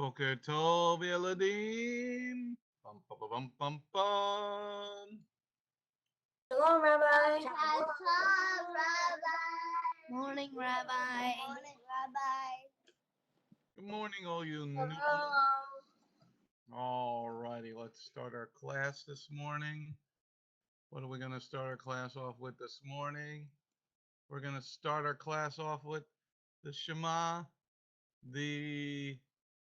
Boker Tov Yeladim. Bum, bum, bum, bum, bum. Shalom, Rabbi. Shalom, Rabbi. Morning, Rabbi. Morning, Rabbi. Good morning, all you new. Hello. All righty, let's start our class this morning. What are we going to start our class off with this morning? We're going to start our class off with the Shema.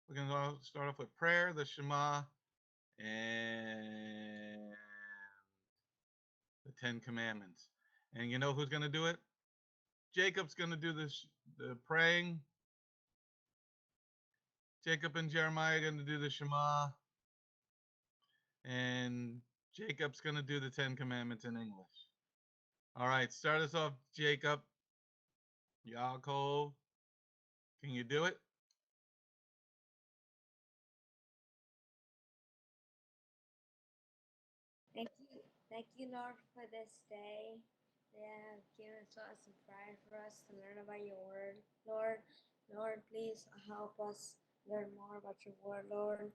We're going to start off with prayer, the Shema, and the 10 Commandments. And you know who's going to do it? Jacob's going to do the praying. Jacob and Jeremiah are going to do the Shema. And Jacob's going to do the 10 Commandments in English. All right, start us off, Jacob. Yaakov, can you do it? Thank you, Lord, for this day. Yeah, given to us and prayer for us to learn about your word, Lord, please help us learn more about your word, Lord.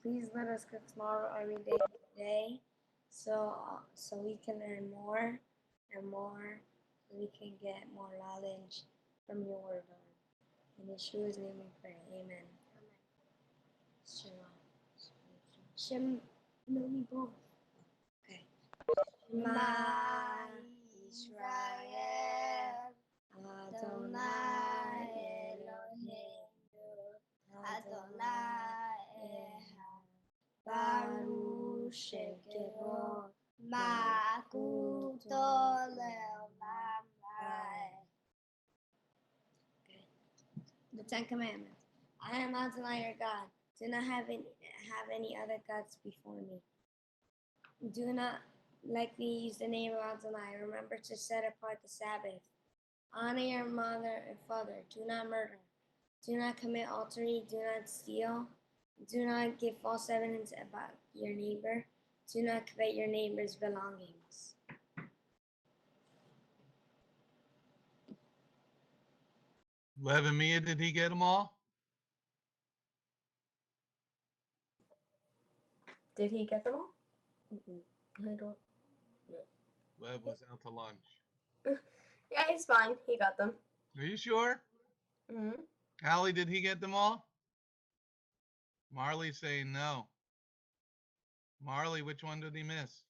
Please let us get smarter every day, so we can learn more and more, so we can get more knowledge from your word, Lord. In Yeshua's name we pray. Amen. No, we both. Okay. Shema Israel, Adonai Eloheinu, Adonai Echad, Baruch Shekero, Ma'akuto Le'olam Va'ed. The 10 Commandments. I am Adonai your God. Do not have any other gods before me. Do not lightly use the name of Adonai. Remember to set apart the Sabbath. Honor your mother and father. Do not murder. Do not commit adultery. Do not steal. Do not give false evidence about your neighbor. Do not covet your neighbor's belongings. Lev and Mia, did he get them all? Did he get them all? I don't. Lev was out to lunch. Yeah, he's fine. He got them. Are you sure? Mm-hmm. Allie, did he get them all? Marley's saying no. Marley, which one did he miss?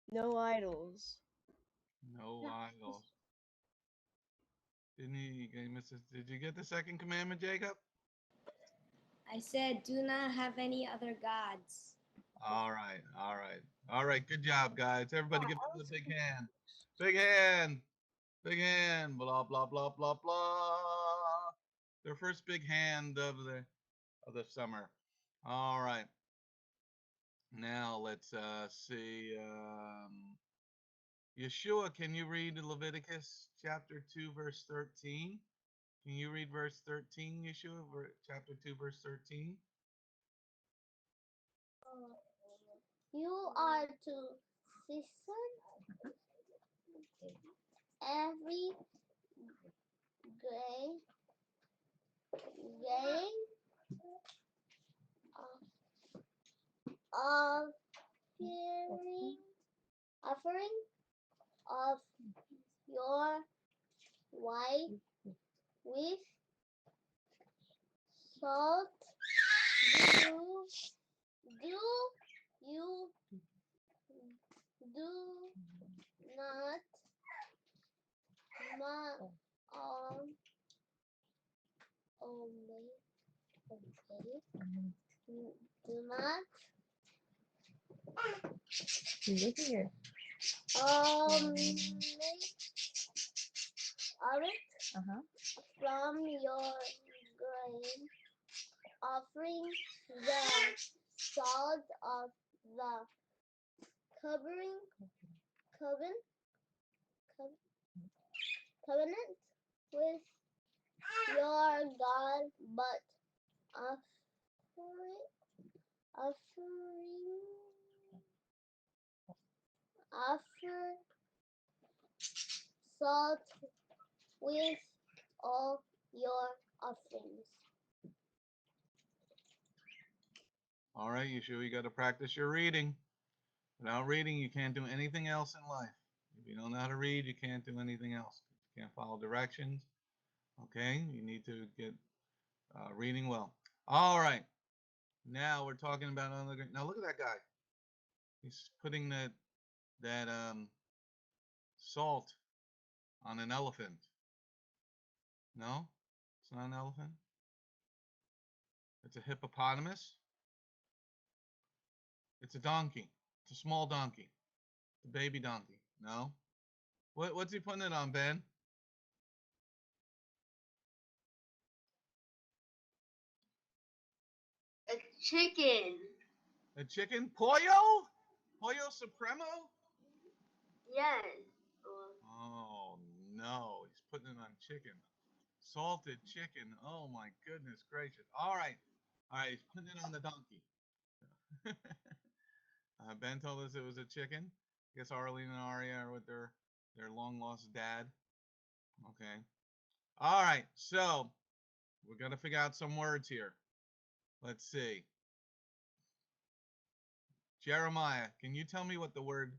No idols. No idols. Didn't he miss it? Did you get the second commandment, Jacob? I said, do not have any other gods. All right, all right. All right, good job, guys. Everybody give them a big hand. Big hand. Big hand. Blah, blah, blah, blah, blah. Their first big hand of the summer. All right. Now let's see. Yeshua, can you read Leviticus chapter 2, verse 13? Can you read verse 13, Yeshua? Chapter 2, verse 13? You are to season every grain of offering of your wife with salt. Do you do not do not Look here. From your grain offering the salt of the covenant with your God, but offer salt with all your offerings. All right, Yeshua, you got to practice your reading. Without reading, you can't do anything else in life. If you don't know how to read, you can't do anything else. You can't follow directions. Okay, you need to get reading well. All right, now we're talking about another. Now look at that guy. He's putting that salt on an elephant. No, it's not an elephant. It's a hippopotamus. It's a donkey. It's a small donkey. It's a baby donkey. No. What's he putting it on, Ben? A chicken. A chicken? Pollo? Pollo Supremo? Yes. Oh no, he's putting it on chicken. Salted chicken. Oh my goodness gracious. All right. All right, he's putting it on the donkey. Ben told us it was a chicken. I guess Arlene and Aria are with their long lost dad. Okay. All right. So we're gonna figure out some words here. Let's see. Jeremiah, can you tell me what the word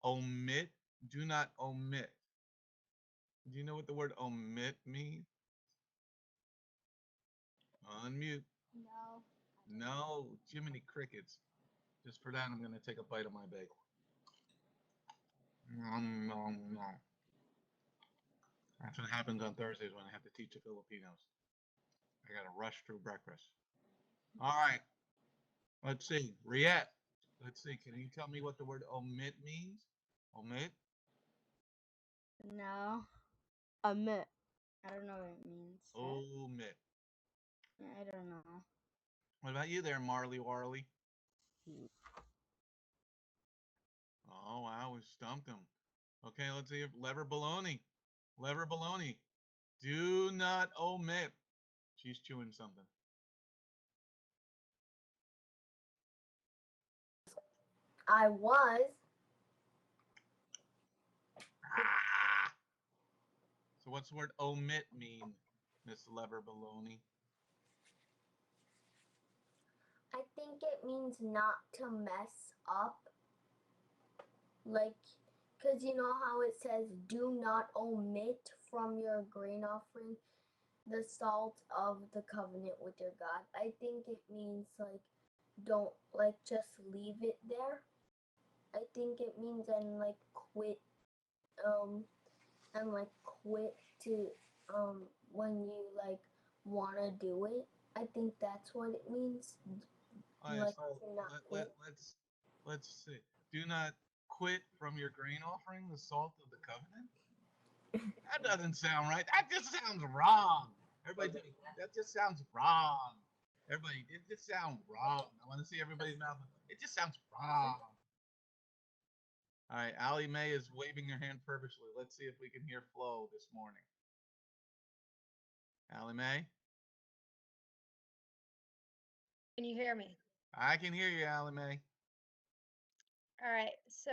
omit? Do not omit. Do you know what the word omit means? Unmute. No. No, Jiminy Crickets. Just for that, I'm going to take a bite of my bagel. Nom, nom, nom. That's what happens on Thursdays when I have to teach the Filipinos. I got to rush through breakfast. All right. Let's see. Riette. Let's see. Can you tell me what the word omit means? Omit? No. Omit. I don't know what it means. Omit. I don't know. What about you there, Marley Warley? Oh, wow. We stumped him. Okay, let's see if Lever Baloney. Lever Baloney. Do not omit. She's chewing something. I was. Ah! So what's the word omit mean, Miss Lever Baloney? I think it means not to mess up. Like, because you know how it says, do not omit from your grain offering the salt of the covenant with your God. I think it means, like, don't, like, just leave it there. I think it means, and, like, quit, to, when you, like, want to do it. I think that's what it means. Oh, yeah, Like, so to not quit. let's see. Do not quit from your grain offering the salt of the covenant. That doesn't sound right. That just sounds wrong. Everybody, that just sounds wrong. Everybody, it just sounds wrong. I want to see everybody's mouth. It just sounds wrong. All right, Allie Mae is waving her hand purposely. Let's see if we can hear Flo this morning. Allie Mae? Can you hear me? I can hear you, Allie Mae. All right. So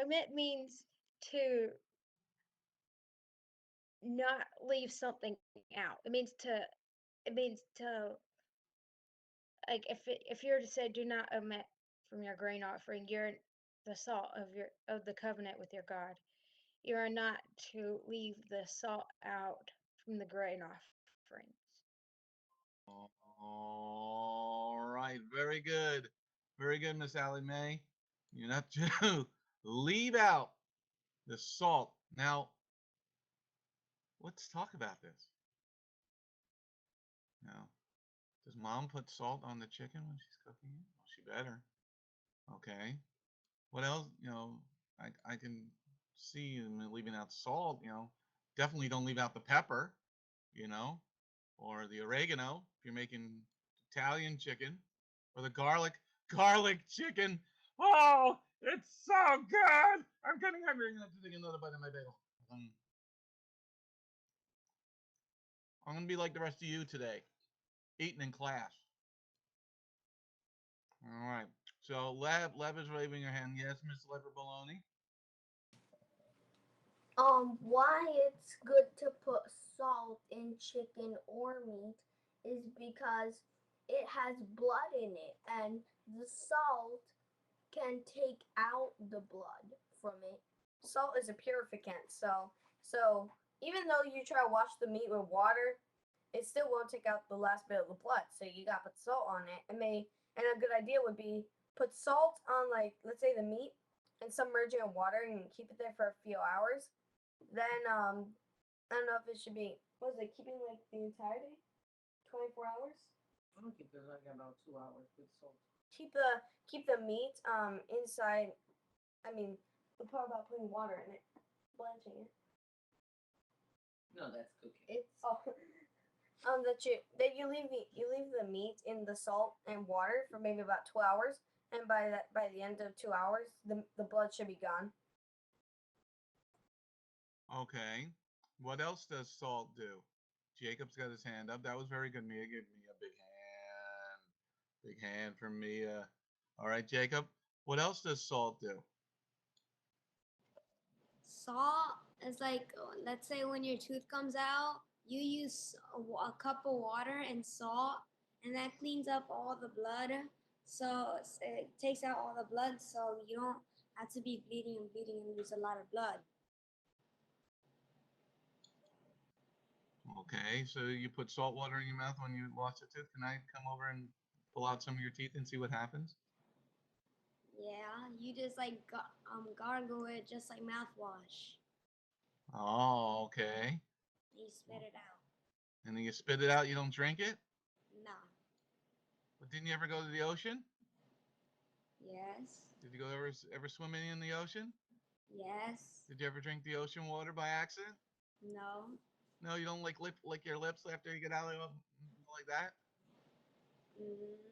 omit means to not leave something out. It means to like if you're to say do not omit from your grain offering, you're the salt of the covenant with your God. You are not to leave the salt out from the grain offerings. All right, very good. Very good, Miss Allie Mae. You're not to leave out the salt. Now, let's talk about this. Now, does mom put salt on the chicken when she's cooking it? Well, she better. Okay. What else? I can see them leaving out salt. Definitely don't leave out the pepper. Or the oregano if you're making Italian chicken, or the garlic chicken. Oh, it's so good! I'm getting hungry. I'm gonna have to take another bite of my bagel. I'm gonna be like the rest of you today, eating in class. All right. So Lev is waving her hand. Yes, Miss Lever Baloney. Why it's good to put salt in chicken or meat is because it has blood in it, and the salt can take out the blood from it. Salt is a purificant, so even though you try to wash the meat with water, it still won't take out the last bit of the blood. So you gotta put salt on it. And a good idea would be put salt on, like, let's say the meat, and submerge it in water and keep it there for a few hours. Then I don't know if it should be, what is it, keeping like the entire day, 24 hours. I don't keep it like about 2 hours with salt. Keep the meat inside. I mean, the part about putting water in it, blanching it. No, that's cooking. It's that you leave the meat in the salt and water for maybe about 2 hours, and by the end of 2 hours, the blood should be gone. Okay. What else does salt do? Jacob's got his hand up. That was very good, Mia. Give me a big hand. Big hand for Mia. All right, Jacob. What else does salt do? Salt is like, let's say when your tooth comes out, you use a cup of water and salt, and that cleans up all the blood. So it takes out all the blood, so you don't have to be bleeding and lose a lot of blood. Okay, so you put salt water in your mouth when you lost a tooth. Can I come over and pull out some of your teeth and see what happens? Yeah, you just like gargle it just like mouthwash. Oh, okay. You spit it out. And then you spit it out. You don't drink it? No. But didn't you ever go to the ocean? Yes. Did you go ever swimming in the ocean? Yes. Did you ever drink the ocean water by accident? No. No, you don't like lick your lips after you get out of it like that?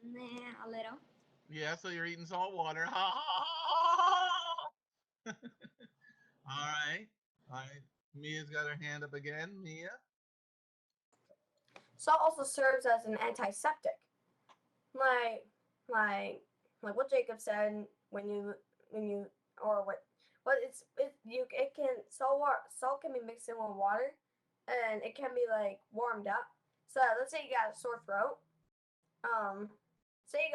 Nah, a little. Yeah, so you're eating salt water. All right. All right. Mia's got her hand up again. Mia? Salt also serves as an antiseptic, like what Jacob said when you or what it can salt can be mixed in with water, and it can be like warmed up. So let's say you got a sore throat. Say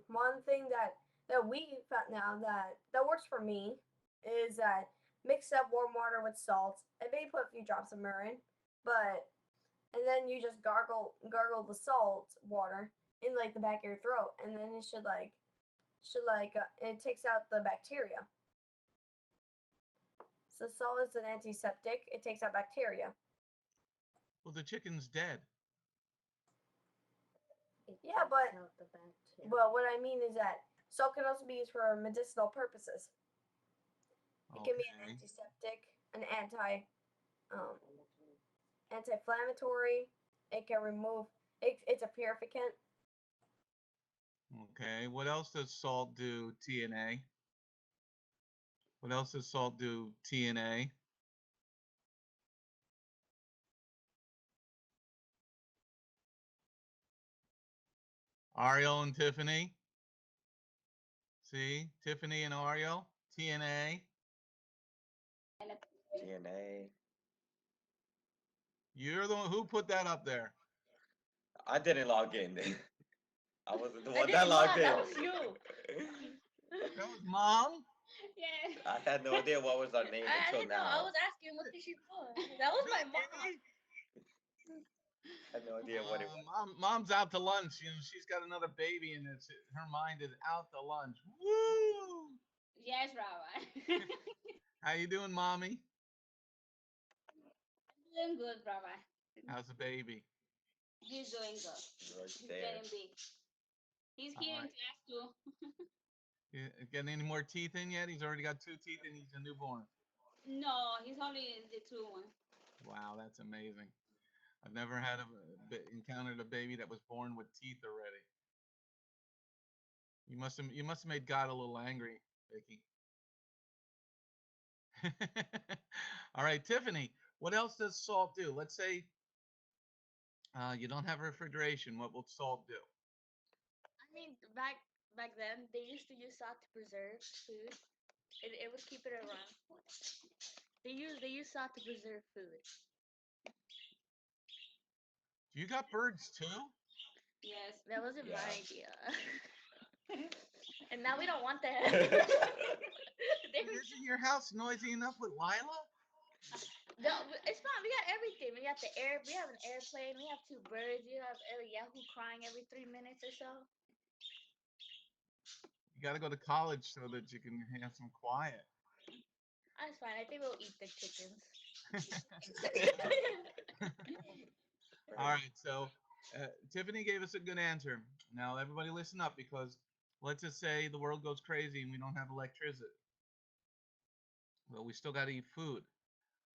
one thing that we found now that works for me is that mix up warm water with salt and maybe put a few drops of myrrh in, and then you just gargle the salt water in like the back of your throat, and then it it takes out the bacteria. So salt is an antiseptic. It takes out bacteria. Well, the chicken's dead. Yeah, but what I mean is that salt can also be used for medicinal purposes. It can be an antiseptic, an anti-inflammatory. It can remove. It's a purificant. Okay. What else does salt do? TNA. What else does salt do? TNA. Ariel and Tiffany. See, Tiffany and Ariel. TNA. TNA. You're the one who put that up there. I didn't log in. I wasn't the That one didn't that logged log, in. that was you. That was Mom. Yeah. I had no idea what was our name I until didn't know. I now. was asking what did she put. That was my mom. I had no idea what it was. Mom's out to lunch. You know, she's got another baby, and her mind is out to lunch. Woo! Yes, Rabbi. How you doing, Mommy? Doing good, Rabbi. How's the baby? He's doing good. Right He's there. getting big. He's here in Alright. class too. Getting any more teeth in yet? He's already got 2 teeth, and he's a newborn. No, he's only the 2 one. Wow, that's amazing. I've never encountered a baby that was born with teeth already. You must have made God a little angry, Vicky. All right, Tiffany. What else does salt do? Let's say you don't have refrigeration. What will salt do? I mean, back then they used to use salt to preserve food, It would keep it around. They use salt to preserve food. You got birds too? Yes. That wasn't my Yeah. idea. And now we don't want that. Isn't your house noisy enough with Lila? No, it's fine. We got everything. We got we have an airplane. We have 2 birds. You have Yahoo crying every 3 minutes or so. You got to go to college so that you can have some quiet. That's fine. I think we'll eat the chickens. All right, so Tiffany gave us a good answer. Now everybody listen up, because let's just say the world goes crazy and we don't have electricity. Well, we still got to eat food.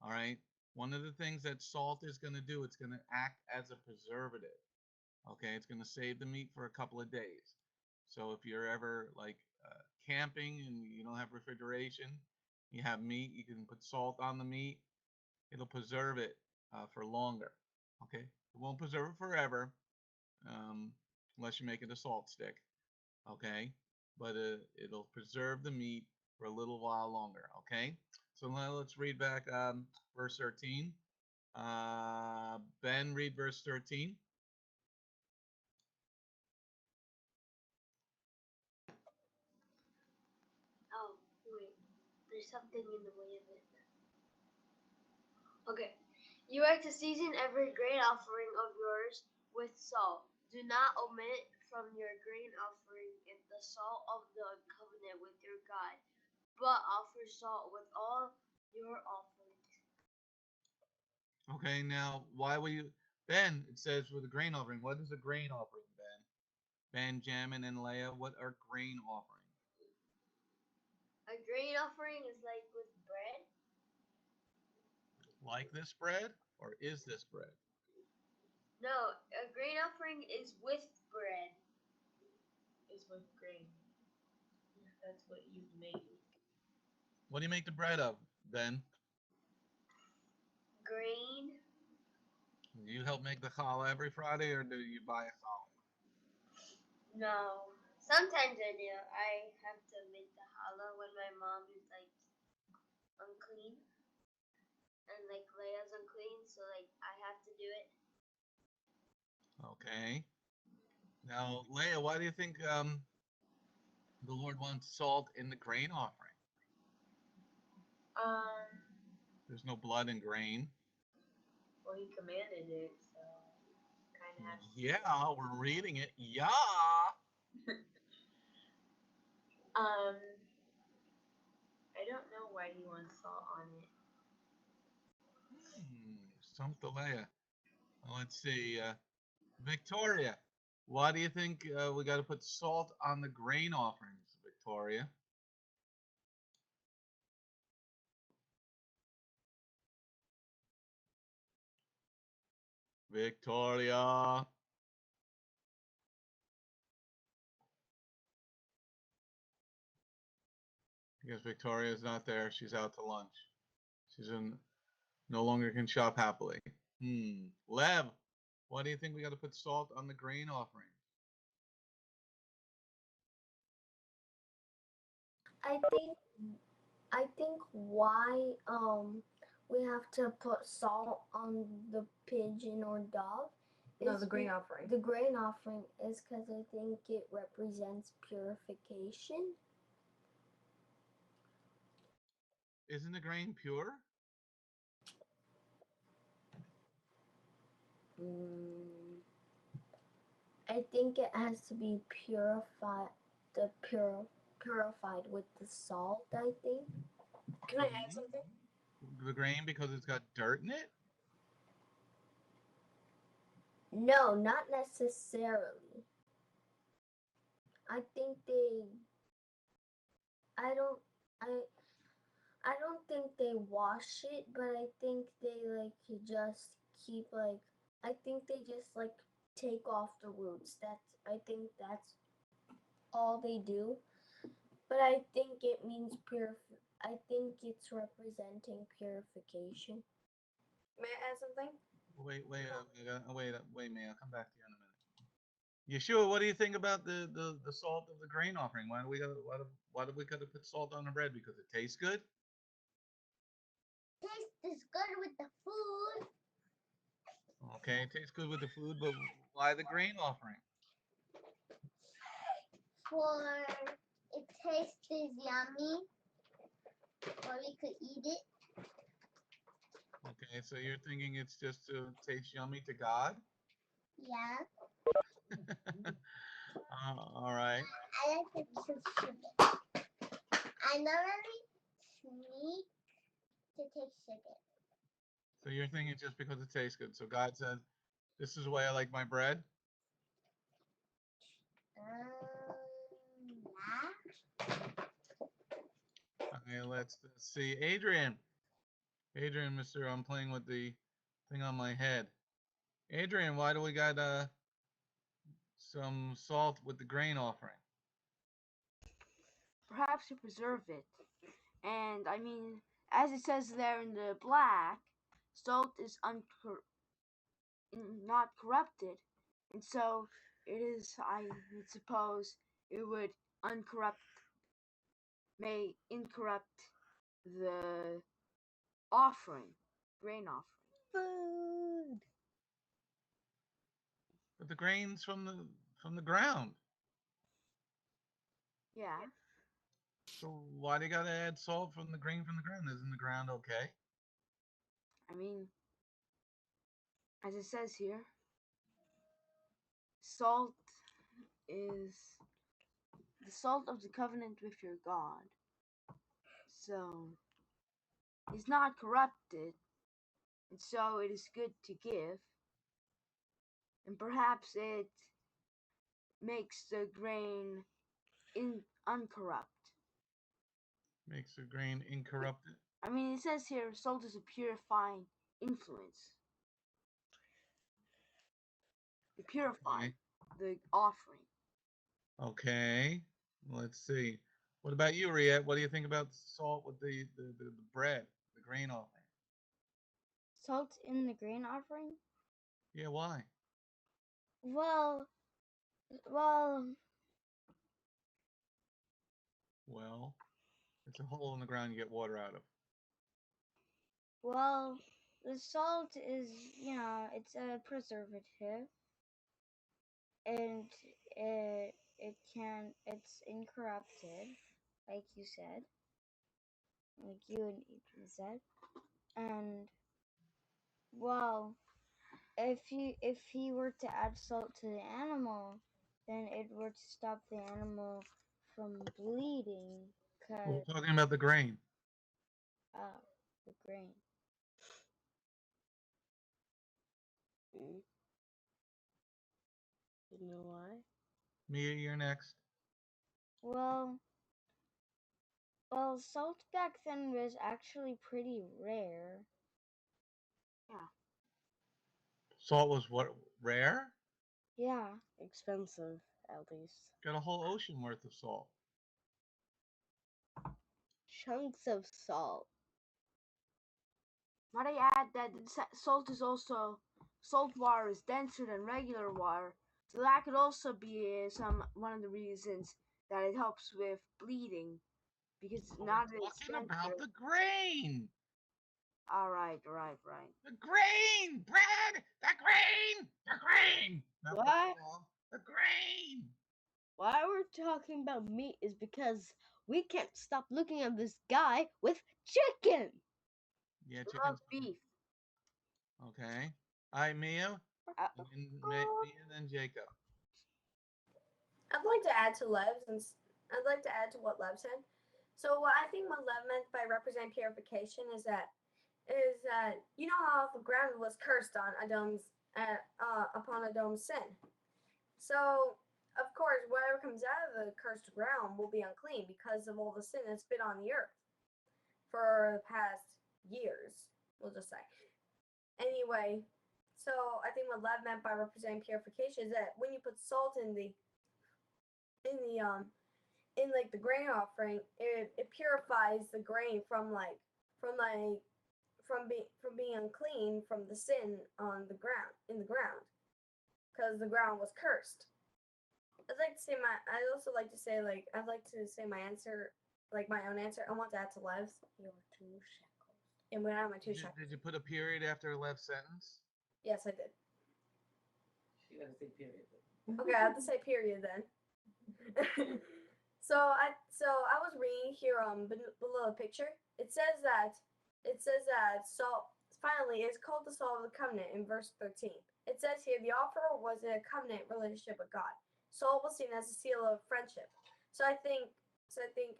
All right. One of the things that salt is going to do, it's going to act as a preservative. Okay, it's going to save the meat for a couple of days. So if you're ever like camping and you don't have refrigeration, you have meat, you can put salt on the meat. It'll preserve it for longer. Okay, it won't preserve it forever, unless you make it a salt stick. Okay, but it'll preserve the meat for a little while longer. Okay, so now let's read back verse 13. Ben, read verse 13. Oh, wait. There's something in the way of it. Okay. You are to season every grain offering of yours with salt. Do not omit from your grain offering and the salt of the covenant with your God, but offer salt with all your offerings. Okay, now why will you, Ben? It says with a grain offering. What is a grain offering, Ben? Benjamin and Leah, what are grain offerings? A grain offering is like with bread. Like this bread, or is this bread? No, a grain offering is with bread. It's with grain. That's what you made. What do you make the bread of, Ben? Grain. Do you help make the challah every Friday, or do you buy a challah? No. Sometimes I do. I have to make the challah when my mom is like unclean. And like Leia's unclean, so like I have to do it. Okay. Now, Leah, why do you think the Lord wants salt in the grain offering? There's no blood in grain. Well, he commanded it, so kind of has to. Yeah, we're reading it. Yeah. I don't know why he wants salt on it. Stump the Leia. Let's see. Victoria, why do you think we got to put salt on the grain offerings, Victoria? Victoria. Because Victoria's not there. She's out to lunch. She's no longer can shop happily. Lev, why do you think we got to put salt on the grain offering? I think why we have to put salt on the pigeon or dove. No, the grain offering. The grain offering is because I think it represents purification. Isn't the grain pure? I think it has to be purified with the salt, I think. Can I add something? The grain because it's got dirt in it? No, not necessarily. I think I don't think they wash it, but I think they like just keep like I think they just like take off the roots. I think that's all they do. But I think it means I think it's representing purification. May I add something? Wait, May. I'll come back to you in a minute. Yeshua, what do you think about the salt of the grain offering? Why do we gotta put salt on the bread? Because it tastes good? Taste is good with the food. Okay, it tastes good with the food, but why the grain offering? For it tastes yummy. Or we could eat it. Okay, so you're thinking it's just to taste yummy to God? Yeah. All right. I like it to sugar. I normally sneak to take sugar. So you're thinking just because it tastes good. So God said, this is the way I like my bread? Yeah. Okay, let's see. Adrian, mister, I'm playing with the thing on my head. Adrian, why do we got some salt with the grain offering? Perhaps to preserve it. And I mean, as it says there in the black, salt is not corrupted. And so it is, I would suppose, it would may incorrupt the offering, grain offering. Food. But the grain's from the ground. Yeah. So why do you gotta add salt from the grain from the ground? Isn't the ground okay? I mean, as it says here, salt is the salt of the covenant with your God. So it's not corrupted, and so it is good to give. And perhaps it makes the grain uncorrupt. Makes the grain incorrupted. I mean, it says here, salt is a purifying influence. To purify the offering. Okay, let's see. What about you, Riette? What do you think about salt with the bread, the grain offering? Salt in the grain offering? Yeah, why? Well, it's a hole in the ground you get water out of. the salt is, it's a preservative, and it's incorrupted, like you said, like you and Ethan said, and if he were to add salt to the animal, then it would stop the animal from bleeding, We're cause talking about the grain. the grain. You know why? Mia, you're next. Well, salt back then was actually pretty rare. Yeah. Salt was what, rare? Yeah. Expensive, at least. Got a whole ocean worth of salt. Chunks of salt. Might I add that salt water is denser than regular water, so that could also be one of the reasons that it helps with bleeding, because it's not as Talking denser. about the grain. All right. The grain, Brad. The grain. Not What? The grain. Why we're talking about meat is because we can't stop looking at this guy with chicken. Yeah, Love chicken's beef. okay. All right, Mia. Mia and then Jacob. I'd like to add to what Lev said. So what I think what Lev meant by represent purification is that you know how the ground was cursed on upon Adam's sin. So of course whatever comes out of the cursed ground will be unclean because of all the sin that's been on the earth for the past years, we'll just say. Anyway, so I think what Lev meant by representing purification is that when you put salt in the grain offering, it purifies the grain from being unclean from the sin on the ground, because the ground was cursed. I'd like to say I'd also like to say I'd like to say my answer, like my own answer. I want to add to Lev's. Your 2 shekels. And when I have my 2 shekels. Did you put a period after Lev's sentence? Yes, I did. You gotta say period. Okay, I have to say period then. So I was reading here below the picture. It says that Saul finally is called the Saul of the covenant in verse 13. It says here the offerer was in a covenant relationship with God. Saul was seen as a seal of friendship. So I think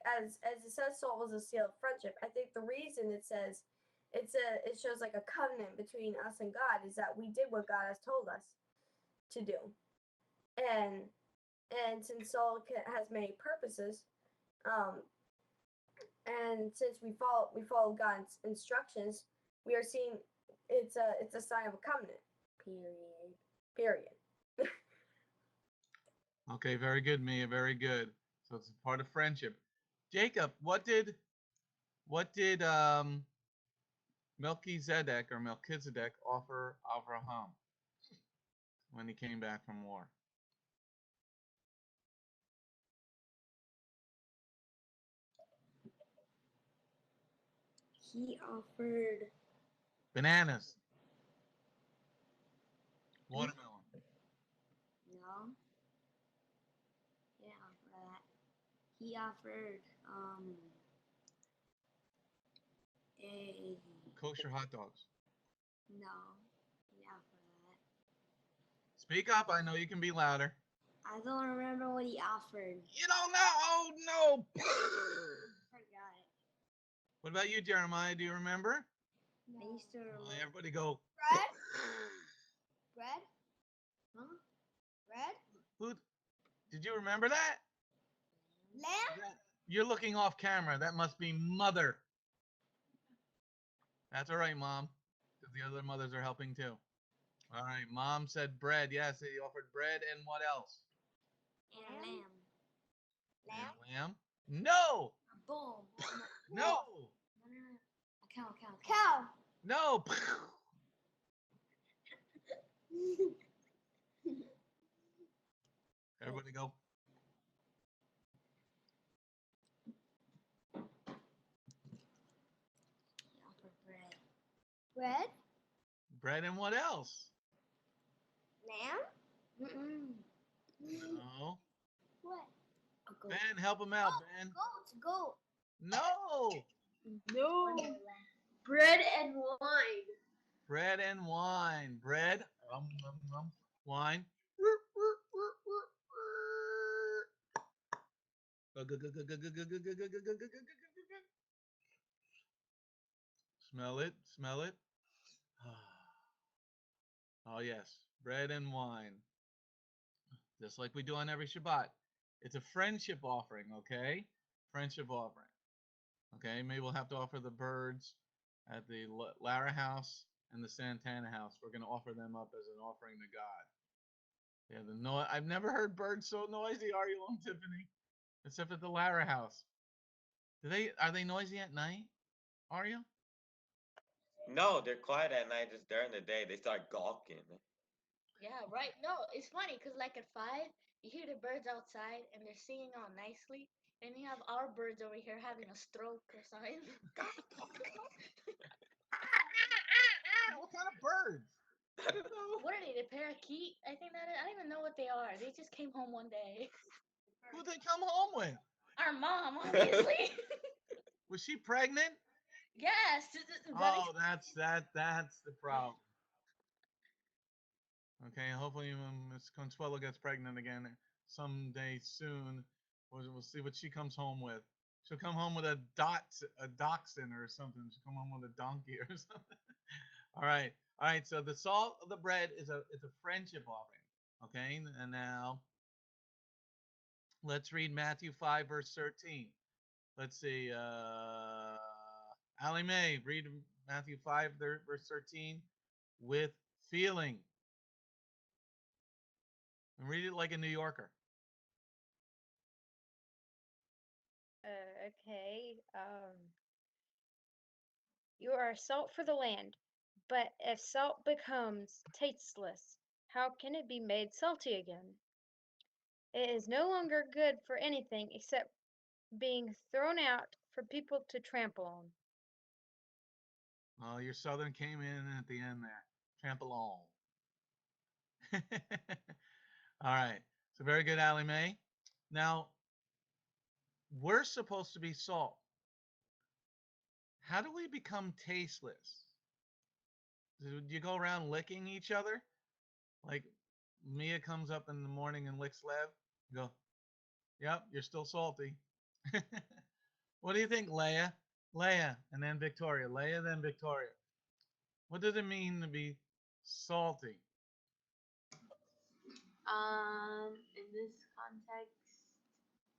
as it says Saul was a seal of friendship, I think the reason it says it shows like a covenant between us and God is that we did what God has told us to do. And since Saul has many purposes, and since we follow God's instructions, we are seeing it's a sign of a covenant. Period. Okay, very good, Mia. Very good. So it's a part of friendship. Jacob, what did Melchizedek offer Avraham when he came back from war? He offered Bananas. Watermelon. no. Yeah, offer that. He offered a Kosher hot dogs. no. He offered that. Speak up. I know you can be louder. I don't remember what he offered. You don't know? Oh, no. Forgot it. What about you, Jeremiah? Do you remember? I used to remember. Everybody go. Bread? Bread? Huh? Bread? Who? Did you remember that? Lamb? You're looking off camera. That must be mother. That's all right, Mom. Because the other mothers are helping too. All right, Mom said bread. Yes, he offered bread and what else? And a lamb. Lamb? And lamb? No! A bull. No! A cow. Cow. No! Everybody go. He offered bread. Bread? Bread and what else? Lamb? No. What? A goat. Ben, help him out, Ben. Goat. No! No. Bread and wine. Bread and wine. Bread. Wine. Smell it. Smell it. Oh, yes. Bread and wine. Just like we do on every Shabbat. It's a friendship offering, okay? Friendship offering. Okay, maybe we'll have to offer the birds at the Lara house and the Santana house. We're going to offer them up as an offering to God. Yeah, I've never heard birds so noisy, Ariel and Tiffany, except at the Lara house. Are they noisy at night, Ariel? No, they're quiet at night. Just during the day, they start gawking. Yeah, right. No, it's funny because like at 5, you hear the birds outside and they're singing all nicely, and you have our birds over here having a stroke or something. What kind of birds? I don't know. What are they? The parakeet? I think that is. I don't even know what they are. They just came home one day. Who'd they come home with? Our mom, obviously. Was she pregnant? Yes. Oh, that's the problem. Okay, hopefully Miss Consuelo gets pregnant again someday soon. We'll see what she comes home with. She'll come home with a dachshund or something. She'll come home with a donkey or something. All right. So the salt of the bread is a friendship offering. Okay, and now let's read Matthew 5 verse 13. Let's see. Allie Mae, read Matthew 5 verse 13 with feeling. And read it like a New Yorker. Okay. You are salt for the land, but if salt becomes tasteless, how can it be made salty again? It is no longer good for anything except being thrown out for people to trample on. Oh, your Southern came in at the end there. Trample on. All right. So very good, Allie Mae. Now, we're supposed to be salt. How do we become tasteless? Do you go around licking each other? Like Mia comes up in the morning and licks Lev. You go, yep, you're still salty. What do you think, Leia? Leia, and then Victoria. Leia, then Victoria. What does it mean to be salty? In this context,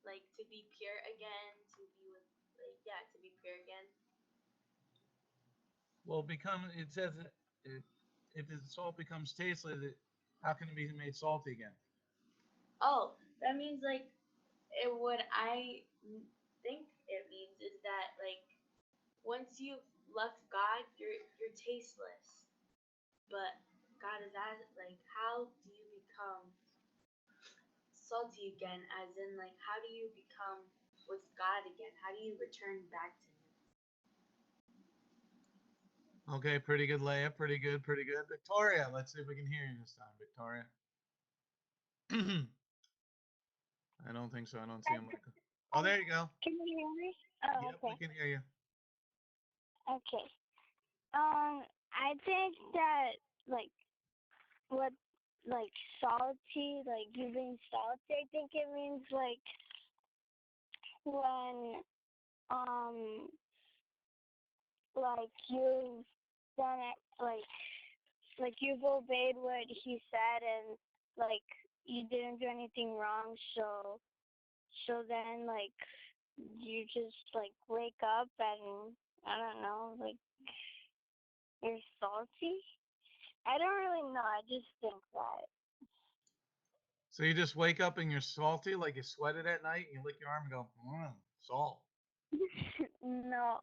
like to be pure again, to be with, like, yeah, to be pure again. Well, it says if the salt becomes tasteless, how can it be made salty again? Oh, that means like what I think it means is that like once you've left God, you're tasteless. But God is like, how do you become salty again? As in, like, how do you become with God again? How do you return back to Him? Okay, pretty good, Leia. Pretty good, pretty good. Victoria, let's see if we can hear you this time, Victoria. I don't think so. I don't see a mic. Oh, there you go. Can you hear me? Oh, Yep, okay. we can hear you. Okay. I think that like what like salty, like you being salty, I think it means like when like you've done it like you've obeyed what he said and like you didn't do anything wrong, so then like you just like wake up and I don't know, like you're salty. I don't really know. I just think that. So you just wake up and you're salty, like you sweated at night, and you lick your arm and go, salt. No,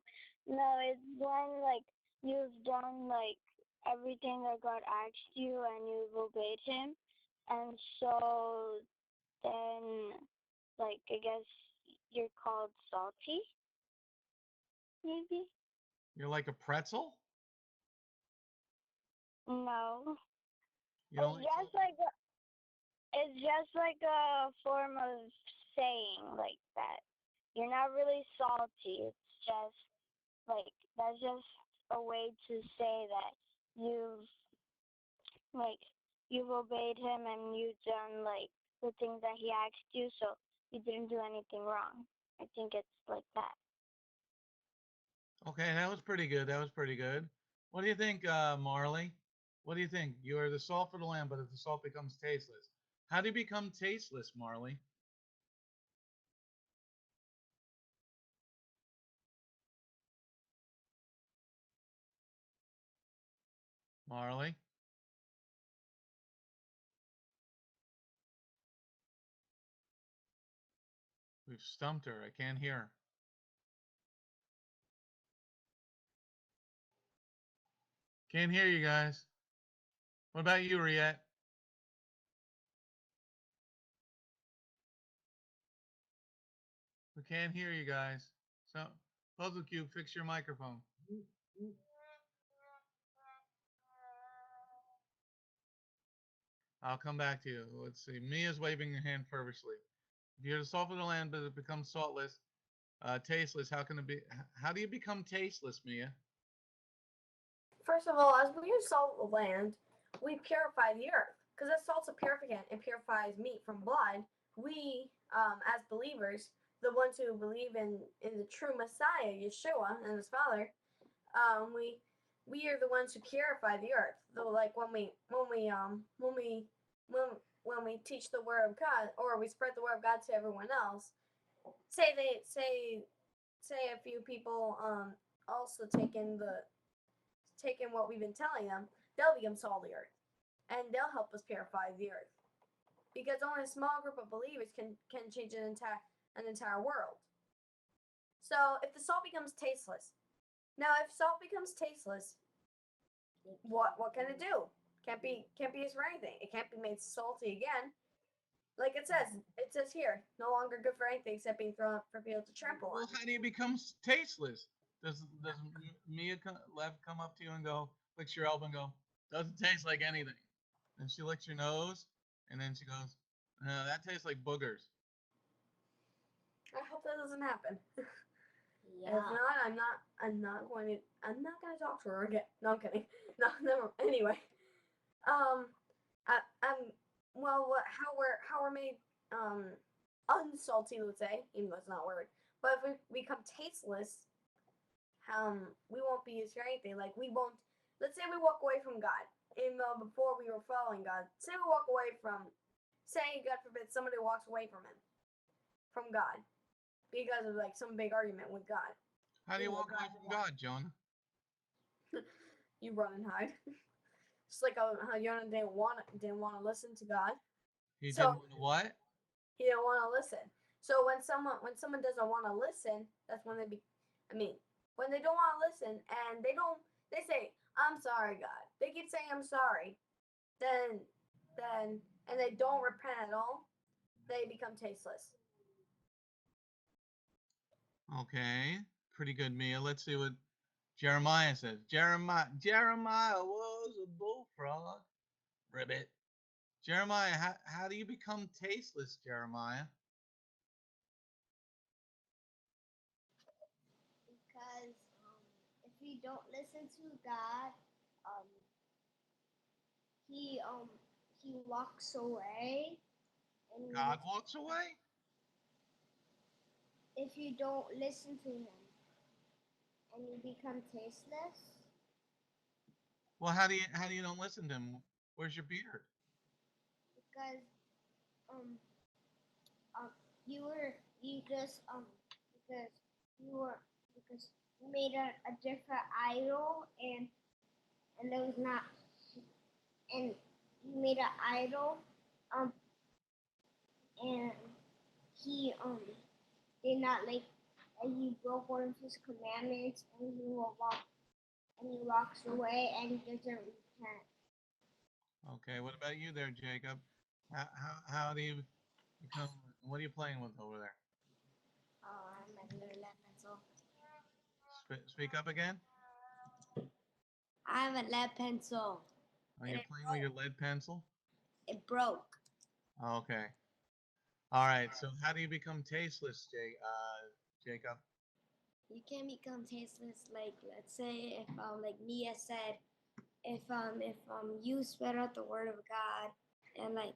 no, it's when like you've done like everything that God asked you and you've obeyed Him, and so then like I guess you're called salty, maybe. You're like a pretzel? No, You don't like salt? it's just like a form of saying like that. You're not really salty. It's just like that's just a way to say that you've like you've obeyed him and you've done like the things that he asked you, so you didn't do anything wrong. I think it's like that. Okay, that was pretty good. That was pretty good. What do you think, Marley? What do you think? You are the salt for the land, but if the salt becomes tasteless, how do you become tasteless, Marley? Marley? We've stumped her. I can't hear her. Can't hear you guys. What about you, Riette? We can't hear you guys. So, Puzzle Cube, fix your microphone. I'll come back to you. Let's see. Mia's waving her hand fervently. If you're the salt of the land, but it becomes saltless, tasteless, how can it be? How do you become tasteless, Mia? First of all, as we use salt of the land, we purify the earth. Because as salt's a purificant, it purifies meat from blood. We, as believers, the ones who believe in the true Messiah, Yeshua, and his Father, we are the ones who purify the earth. Though, like when we teach the word of God, or we spread the word of God to everyone else, say a few people also taking what we've been telling them, they'll become salt of the earth, and they'll help us purify the earth. Because only a small group of believers can change an entire world. So if the salt becomes tasteless, what can it do? Can't be used for anything. It can't be made salty again. Like it says here, no longer good for anything except being thrown for people to trample Well, on. how do you become tasteless? Does Lev come up to you and go, licks your elbow and go, doesn't taste like anything? And she licks your nose, and then she goes, no, that tastes like boogers. I hope that doesn't happen. Yeah. If not, I'm not going to talk to her again. No, I'm kidding. No, never. Anyway, how we're made unsalty, let's say, even though it's not a word. But if we become tasteless, we won't be used for anything. Like we won't. Let's say we walk away from God, even though before we were following God. Say we walk away from, say God forbid somebody walks away from Him, from God, because of like some big argument with God. How do you walk away from God, Jonah? You run and hide. Just like how Jonah didn't want to listen to God. He didn't want to what? He didn't want to listen. So when someone doesn't want to listen, that's when when they don't want to listen and they say, I'm sorry, God. They keep saying I'm sorry. Then and they don't repent at all, they become tasteless. Okay, pretty good, Mia. Let's see what Jeremiah says. Jeremiah was a bullfrog. Ribbit. Jeremiah, how do you become tasteless, Jeremiah? Because if you don't listen to God, he walks away. And God walks away? if you don't listen to him and you become tasteless, Well, how do you don't listen to him? Where's your beard? because because you made a different idol and there was not and you made an idol and he did not like and he broke one of his commandments and he walks away and he doesn't repent. Okay, what about you there, Jacob? How do you become? What are you playing with over there? My little lead pencil. Speak up again. I have a lead pencil. Are you playing with your lead pencil? It broke. Okay. All right. So how do you become tasteless, Jacob? You can become tasteless. Like let's say if like Mia said, if you spread out the word of God and like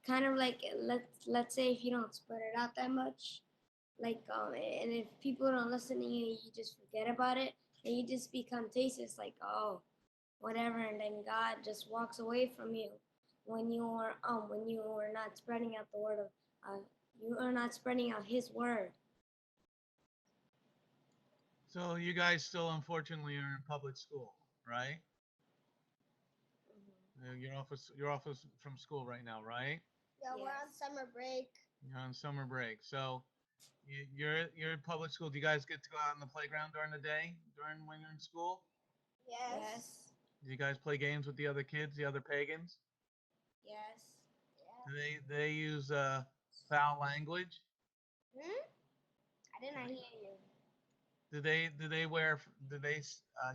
kind of like let's say if you don't spread it out that much, like and if people don't listen to you, you just forget about it and you just become tasteless. Like whatever, and then God just walks away from you when you are not spreading out the word of you are not spreading out His word. So you guys still, unfortunately, are in public school, right? You're off from school right now, right? Yeah, yes. We're on summer break. You're on summer break. So you're in public school. Do you guys get to go out on the playground during the day, when you're in school? Yes. Do you guys play games with the other kids, the other pagans? Yes. Do they use foul language? I did not hear you. Do they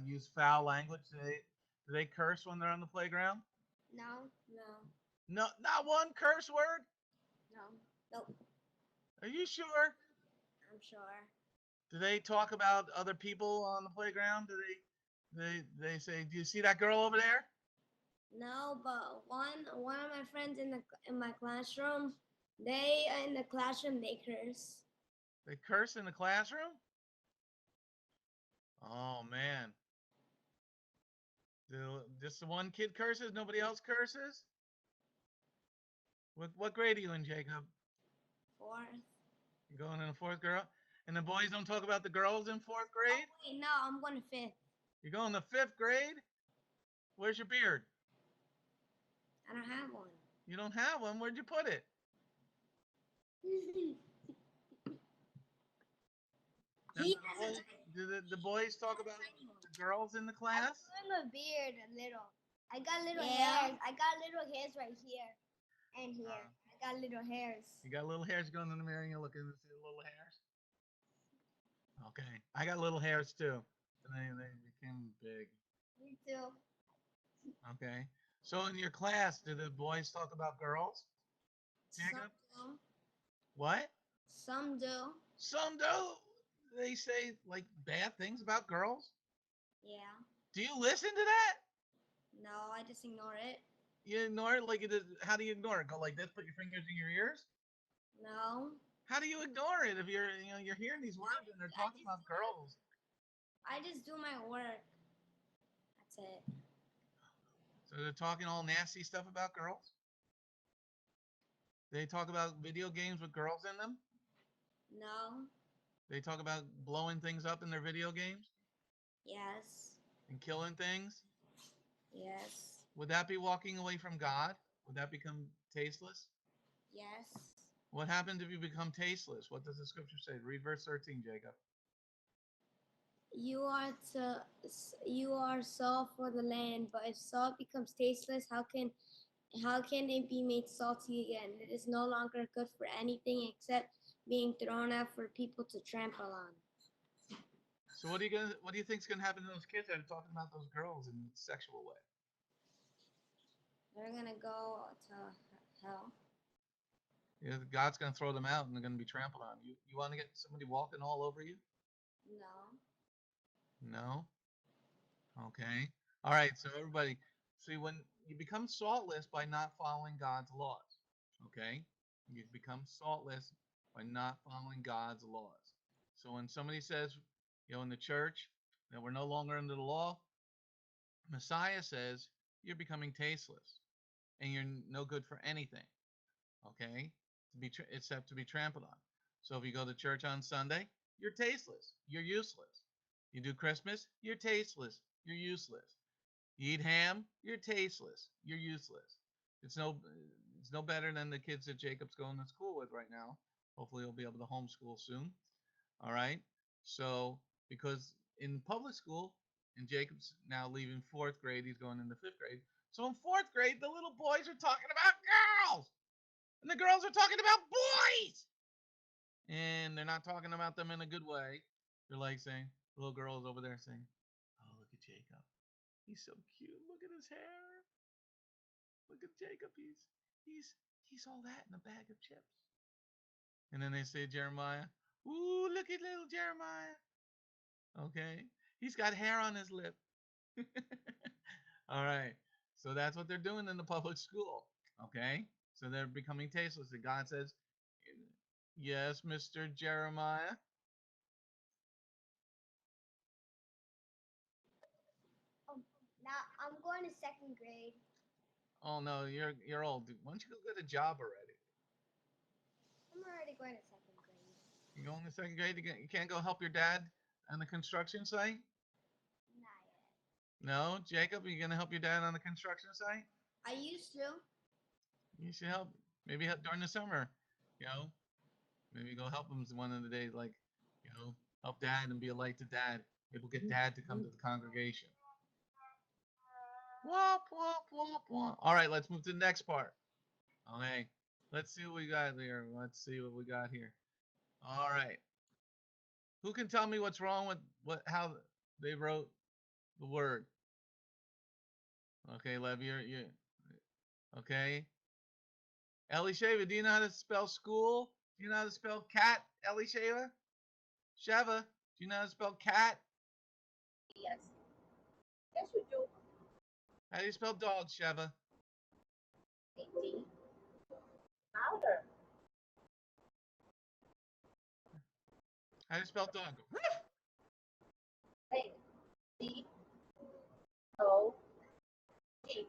use foul language? Do they curse when they're on the playground? No. No, not one curse word? No. Nope. Are you sure? I'm sure. Do they talk about other people on the playground? Do they say, "Do you see that girl over there?" No, but one of my friends in my classroom, they curse. They curse in the classroom? Oh man. Just the one kid curses, nobody else curses? What grade are you in, Jacob? 4th. You're going in the 4th grade? And the boys don't talk about the girls in 4th grade? Oh, wait, no, I'm going to 5th. You're going to 5th grade? Where's your beard? I don't have one. You don't have one? Where'd you put it? Do the boys talk about the girls in the class? I'm growing a beard a little. I got little hairs. I got little hairs right here and here. I got little hairs. You got little hairs going in the mirror and you're looking and see the little hairs? Okay. I got little hairs too. And they became big. Me too. Okay. So in your class, do the boys talk about girls? Jacob? Some do. What? Some do. Some do. They say like bad things about girls? Yeah. Do you listen to that? No, I just ignore it. You ignore it? Like it is, how do you ignore it? Go like this, put your fingers in your ears? No. How do you ignore it if you're hearing these words and they're talking about girls? I just do my work. That's it. So they're talking all nasty stuff about girls? They talk about video games with girls in them? No. They talk about blowing things up in their video games Yes. and killing things? Yes. Would that be walking away from God? Would that become tasteless? Yes. What happens if you become tasteless? What does the scripture say? Read verse 13, Jacob. You are salt for the land, but if salt becomes tasteless, how can it be made salty again? It is no longer good for anything except being thrown out for people to trample on. So what do you think is gonna happen to those kids that are talking about those girls in a sexual way? They're gonna go to hell. Yeah, God's gonna throw them out and they're gonna be trampled on. You want to get somebody walking all over you? No. No? Okay. All right, so everybody, see when you become saltless by not following God's laws. Okay? You become saltless by not following God's laws. So when somebody says, in the church that we're no longer under the law, Messiah says you're becoming tasteless and you're no good for anything. Okay? Except to be trampled on. So if you go to church on Sunday, you're tasteless. You're useless. You do Christmas, you're tasteless. You're useless. You eat ham, you're tasteless. You're useless. It's no better than the kids that Jacob's going to school with right now. Hopefully he'll be able to homeschool soon. All right? So because in public school, and Jacob's now leaving 4th grade, he's going into 5th grade. So in 4th grade, the little boys are talking about girls. And the girls are talking about boys. And they're not talking about them in a good way. They're like saying, the little girl is over there saying, oh, look at Jacob. He's so cute. Look at his hair. Look at Jacob. He's all that in a bag of chips. And then they say Jeremiah, ooh, look at little Jeremiah. Okay. He's got hair on his lip. All right. So that's what they're doing in the public school. Okay. So they're becoming tasteless. And God says, yes, Mr. Jeremiah. Now I'm going to 2nd grade. Oh no, you're old. Why don't you go get a job already? I'm already going to 2nd grade. You going to 2nd grade? You can't go help your dad on the construction site? Not yet. No, Jacob, are you gonna help your dad on the construction site? I used to. You should help. Maybe help during the summer. Maybe go help him one of the days, like, help dad and be a light to dad. Maybe we'll get dad to come to the congregation. Womp, womp, womp, womp. All right, let's move to the next part. Okay, let's see what we got here. Let's see what we got here. All right. Who can tell me what's wrong with how they wrote the word? Okay, Lev, you're okay. Elisheva, do you know how to spell school? Do you know how to spell cat, Elisheva? Sheva, do you know how to spell cat? Yes. Yes, we do. How do you spell dog, Sheva? D. Louder. How do you spell dog? Hey. D. O. G.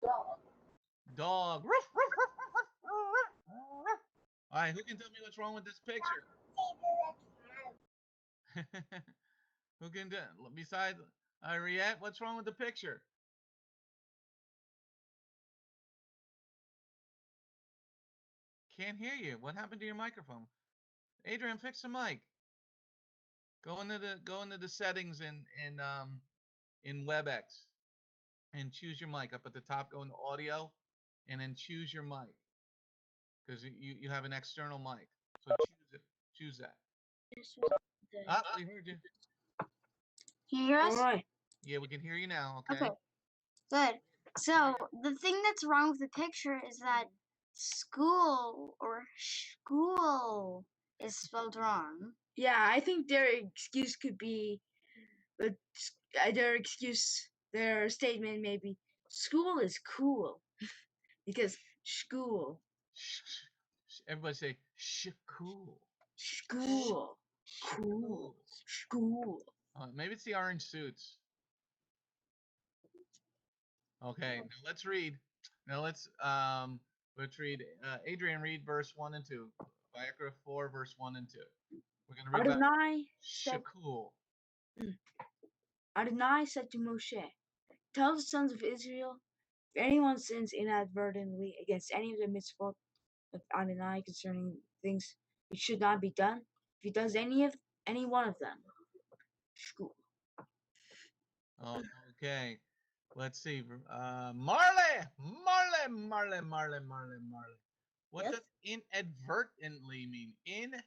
Dog. Dog. All right, who can tell me what's wrong with this picture? Who can do? Besides Ariette, what's wrong with the picture? Can't hear you. What happened to your microphone? Adrian, fix the mic. Go into the settings in WebEx and choose your mic up at the top. Go into audio and then choose your mic. because you have an external mic. So choose it. Choose that. Ah, we heard you. Can you hear us? All right. Yeah, we can hear you now. Okay. Okay, good. So the thing that's wrong with the picture is that school or school is spelled wrong. Yeah, I think their excuse could be, their statement may be, school is cool because school. Everybody say cool. School. Cool. School. Maybe it's the orange suits. Okay, now let's read. Now let's read. Adrian, read verse 1 and 2. VAYIKRA 4, verse 1 and 2. We're gonna read about cool. Adonai said to Moshe, "Tell the sons of Israel, if anyone sins inadvertently against any of the mitzvot of Adonai concerning things which should not be done, if he does any one of them, school." Okay, let's see. Marley. What Yes? does inadvertently mean? Inadvertently.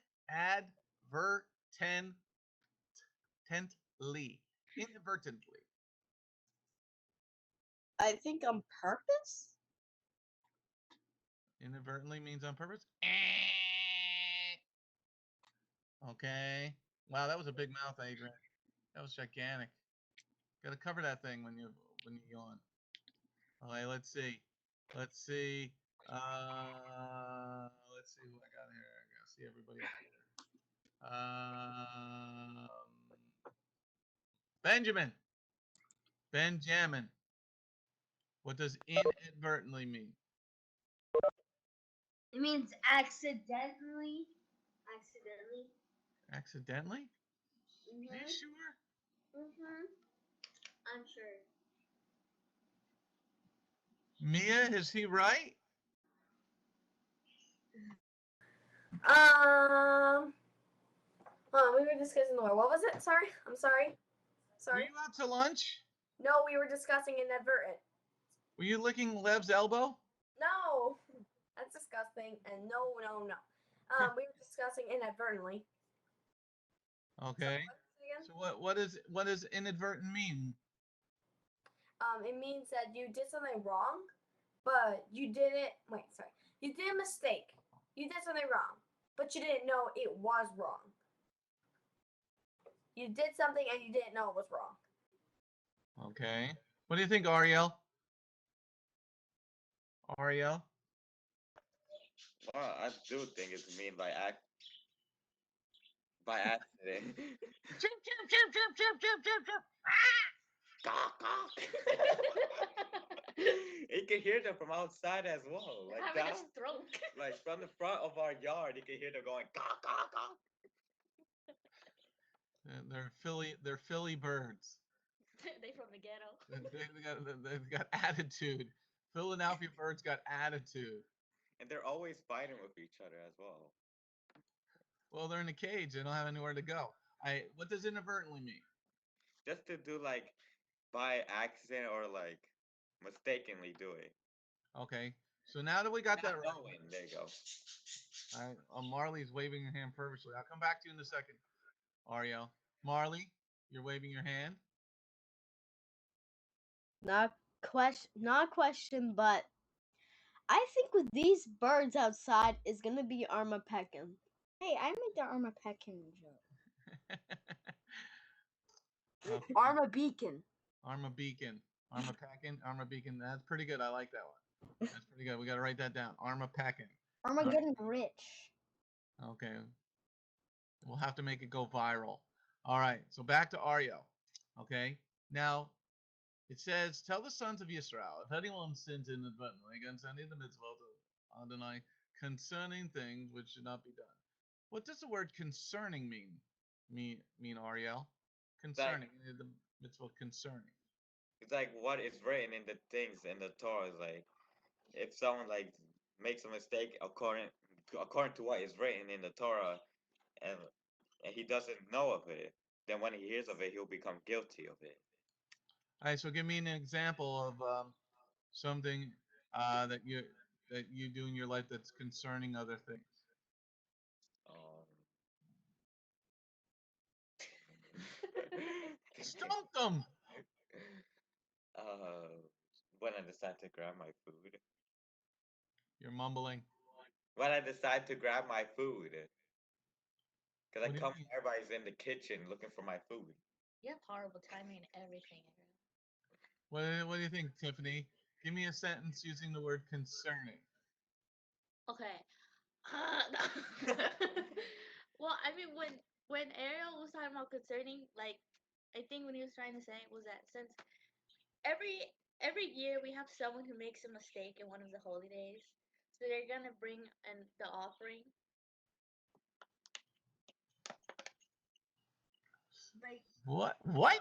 I think on purpose. Inadvertently means on purpose. Okay. Wow, that was a big mouth, Adrian. That was gigantic. Gotta cover that thing when you yawn. Okay, let's see. Let's see who I got here. I gotta see everybody up here. Benjamin. What does inadvertently mean? It means accidentally. Accidentally? Mhm. Are you sure? Mhm. I'm sure. Mia, is he right? We were discussing the word. What was it? Sorry, I'm sorry. Were you out to lunch? No, we were discussing inadvertent. Were you licking Lev's elbow? No, that's disgusting. And no. We were discussing inadvertently. Okay. So what does inadvertent mean? It means that you did something wrong, but you didn't. Wait, sorry. You did a mistake. You did something wrong, but you didn't know it was wrong. You did something and you didn't know it was wrong. Okay. What do you think, Ariel? Ariel? Well, I do think it's mean by accident. You can hear them from outside as well. Like Having down, a stroke. like from the front of our yard, you can hear them going caw, caw, caw. They're Philly birds. They from the ghetto. They've got attitude. Philadelphia birds got attitude. And they're always fighting with each other as well. Well, they're in a cage. They don't have anywhere to go. What does inadvertently mean? Just to do like by accident or like mistakenly do it. Okay. So now that we got that right. Knowing, there you go. All right. Marley's waving her hand purposely. I'll come back to you in a second, Ariel. Marley, you're waving your hand. Not question, but I think with these birds outside is gonna be Arma Peckin. Hey, I made the Arma Peckin joke. Arma Beacon. Arma Beacon. Arma Packin. Arma Beacon. That's pretty good. I like that one. That's pretty good. We got to write that down. Arma Packin. Arma getting rich. Okay. We'll have to make it go viral. All right. So back to Ariel. Okay. Now, it says, tell the sons of Israel, if anyone sins inadvertently against any of the mitzvot of Adonai concerning things which should not be done. What does the word concerning mean, Ariel? Concerning. The mitzvot concerning. It's like what is written in the things in the Torah is like if someone like makes a mistake according to what is written in the Torah and he doesn't know of it, then when he hears of it, he'll become guilty of it. All right, so give me an example of something that that you do in your life that's concerning other things? Stump them. When I decide to grab my food. You're mumbling. When I decide to grab my food. Because What do you mean? everybody's in the kitchen looking for my food. You have horrible timing and everything. What do you think, Tiffany? Give me a sentence using the word concerning. Okay. Well, I mean, when Ariel was talking about concerning, like, I think what he was trying to say was that since every year we have someone who makes a mistake in one of the holy days, so they're gonna bring in the offering. Like What? What?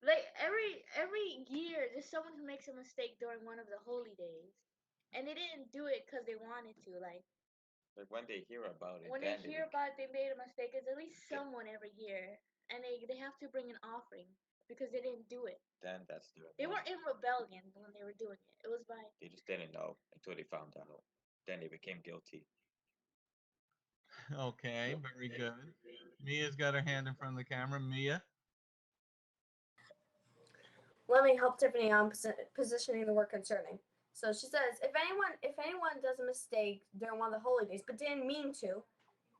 like every year there's someone who makes a mistake during one of the holy days, and they didn't do it because they wanted to. Like when they hear about it, when they hear about it, they made a mistake. It's at least someone every year, and they have to bring an offering because they didn't do it. Then that's the. They were in rebellion when they were doing it. It was by. They just didn't know until they found out. Then they became guilty. Okay, very good. Mia's got her hand in front of the camera. Mia. Let me help Tiffany on positioning the word concerning. So she says, if anyone does a mistake during one of the holy days but didn't mean to,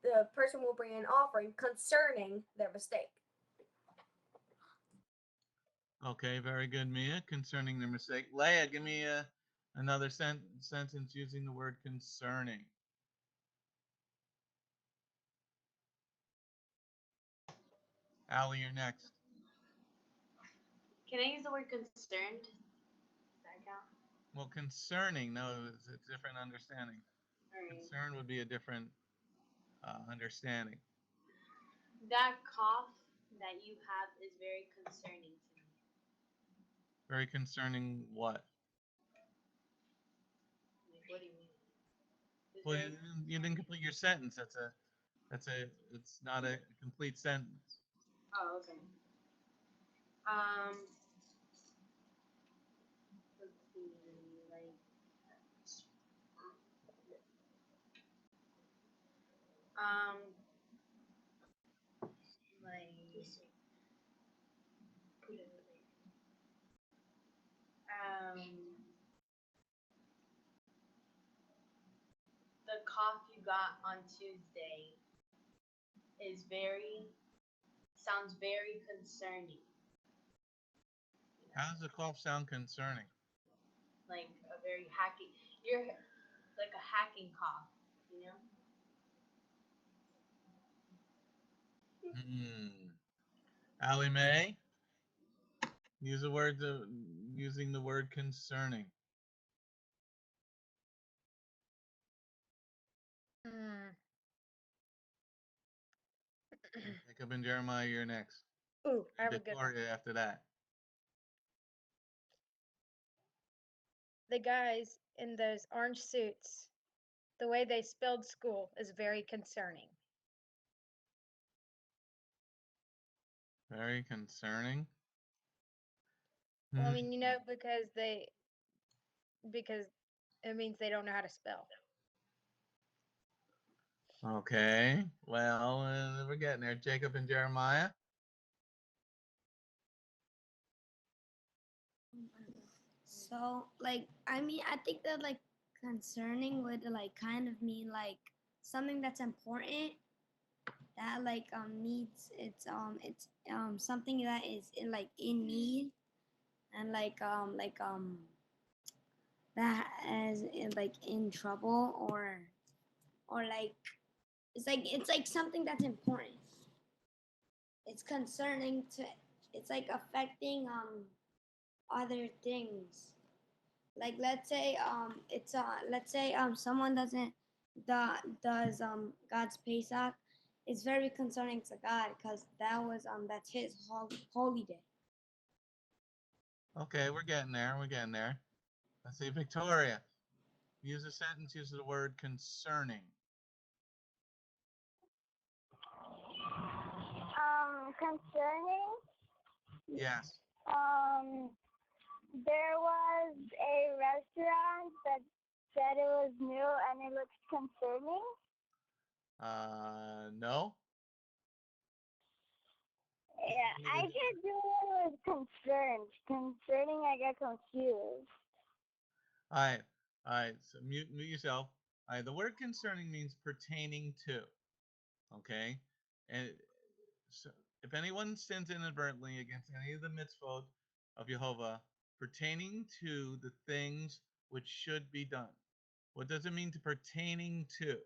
the person will bring an offering concerning their mistake. Okay, very good, Mia. Concerning their mistake. Leia, give me another sentence using the word concerning. Allie, you're next. Can I use the word concerned? Does that count? Well, concerning, no, it's a different understanding. Right. Concern would be a different understanding. That cough that you have is very concerning to me. Very concerning what? Like, what do you mean? Well, you didn't complete your sentence. It's not a complete sentence. Oh, okay. Let's see, like, the cough you got on Tuesday sounds very concerning. How does the cough sound concerning? Like a very hacking, you're like a hacking cough, you know? Allie Mae, using the word concerning. Jacob and Jeremiah, you're next. Ooh, I have a good one. Victoria after that. The guys in those orange suits, the way they spelled school is very concerning. Very concerning. Well, I mean, because it means they don't know how to spell. Okay. Well, we're getting there. Jacob and Jeremiah. So, like, I mean, I think that, like, concerning would, like, kind of mean, like, something that's important that, like, needs, it's something that is, like, in need and, that is, like, in trouble or, like, it's like something that's important. It's concerning to, it's, like, affecting, other things. Like let's say someone does God's Pesach. It's very concerning to God because that's his holy day. Okay, we're getting there. We're getting there. Let's see, Victoria. Use a sentence. Use the word concerning. Concerning. Yes. There was a restaurant that said it was new and it looks concerning? No. Yeah, I get the one with concerned. Concerning, I get confused. All right. All right. So mute yourself. All right. The word concerning means pertaining to. Okay. And so if anyone sins inadvertently against any of the mitzvot of Jehovah pertaining to the things which should be done. What does it mean to pertaining to?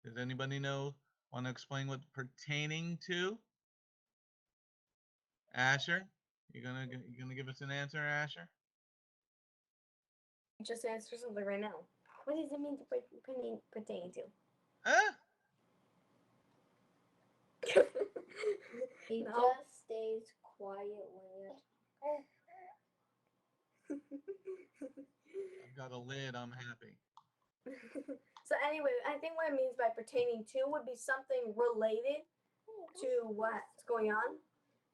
Does anybody know? Want to explain what pertaining to? Asher, you gonna give us an answer, Asher? Just answer something right now. What does it mean to pertain to? Huh? He No. just stays quiet when I've got a lid. I'm happy. So anyway, I think what it means by pertaining to would be something related to what's going on.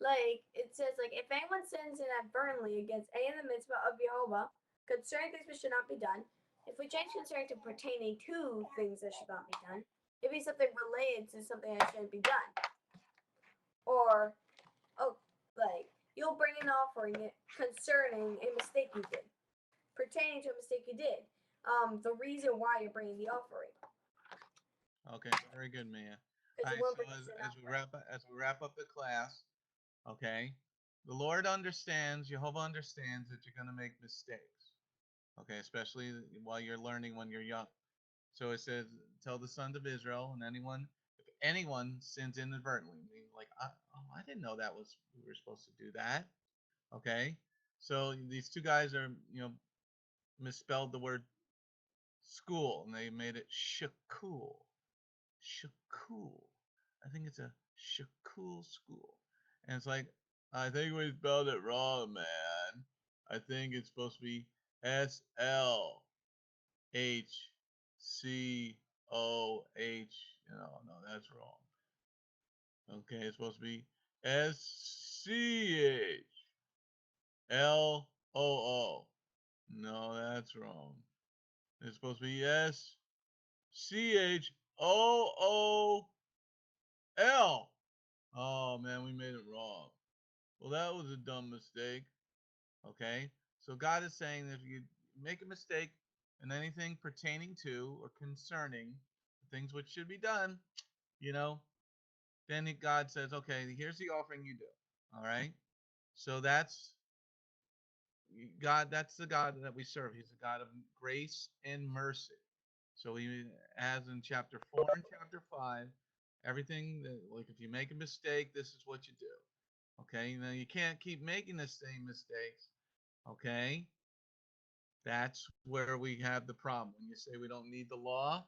Like it says, like if anyone sins inadvertently against any of the mitzvah of Jehovah concerning things that should not be done, if we change concerning to pertaining to things that should not be done, it'd be something related to something that shouldn't be done. Or, oh, like you'll bring an offering concerning a mistake you did, pertaining to a mistake you did. The reason why you're bringing the offering. Okay, very good, Mia. All right, so as we wrap up the class, okay, the Lord understands, Jehovah understands that you're going to make mistakes, okay, especially while you're learning when you're young. So it says, tell the sons of Israel and if anyone sins inadvertently, meaning like, I didn't know we were supposed to do that, okay. So these two guys are, misspelled the word school and they made it shakul. Shakul. I think it's a shakul school. And it's like, I think we spelled it wrong, man. I think it's supposed to be SLHCOH. No, that's wrong. Okay, it's supposed to be SCHLOO. No, that's wrong. It's supposed to be SCHOOL. Oh man, we made it wrong. Well, that was a dumb mistake. Okay, so God is saying that if you make a mistake in anything pertaining to or concerning things which should be done, then God says, okay, here's the offering you do. All right, so that's God. That's the God that we serve. He's a God of grace and mercy. So he has in chapter 4 and chapter 5, everything that, like if you make a mistake, this is what you do. Okay, now you can't keep making the same mistakes. Okay, that's where we have the problem. When you say we don't need the law,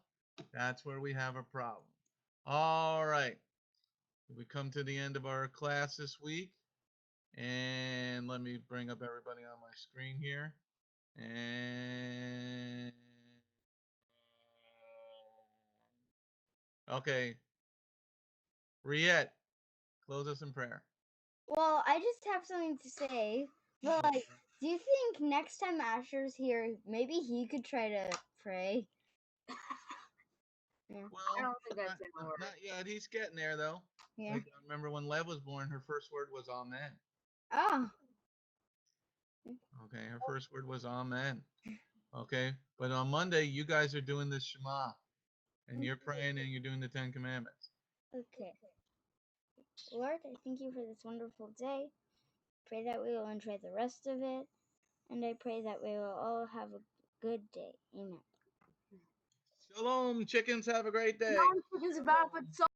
that's where we have a problem. All right, we come to the end of our class this week. And let me bring up everybody on my screen here. And okay, Riette, close us in prayer. Well, I just have something to say. But like, do you think next time Asher's here, maybe he could try to pray? Yeah. Well, I don't think that's gonna work. Not yet. He's getting there though. Yeah. Like, I remember when Lev was born, her first word was Amen. Oh. Okay, her first word was Amen. Okay, but on Monday you guys are doing the Shema, and you're praying and you're doing the 10 Commandments. Okay. Lord, I thank you for this wonderful day. Pray that we will enjoy the rest of it, and I pray that we will all have a good day. Amen. Shalom, chickens. Have a great day. No one is about to put